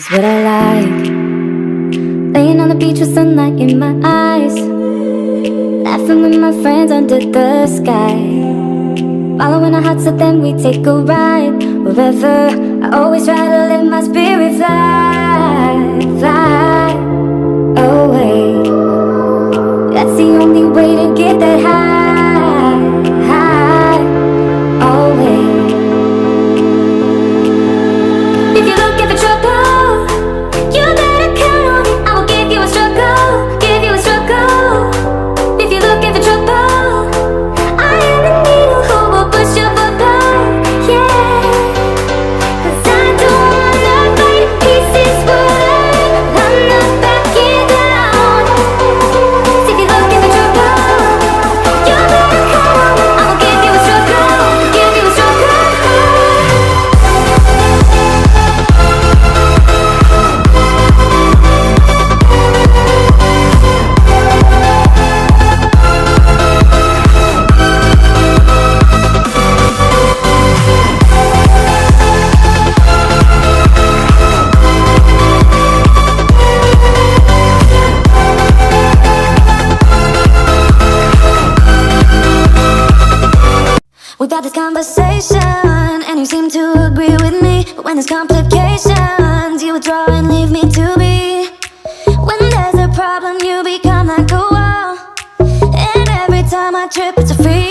is what I like. Laying on the beach with sunlight in my eyes, laughing with my friends under the sky, following our hearts so then we take a ride. Wherever, I always try to let my spirit fly, fly away. That's the only way to get that high, high, always. If you're looking for trouble, you better count on it. I will give you a struggle, give you a struggle. If you're looking for trouble, I am the needle who will push your bubble, yeah. 'Cause I don't wanna fight pieces for love, I'm not backing down. So if you're looking for trouble, you better count on it. I will give you a struggle, give you a struggle. We've had this conversation, and you seem to agree with me. But when there's complications, you withdraw and leave me to be. When there's a problem, you become like a wall, and every time I trip, it's a free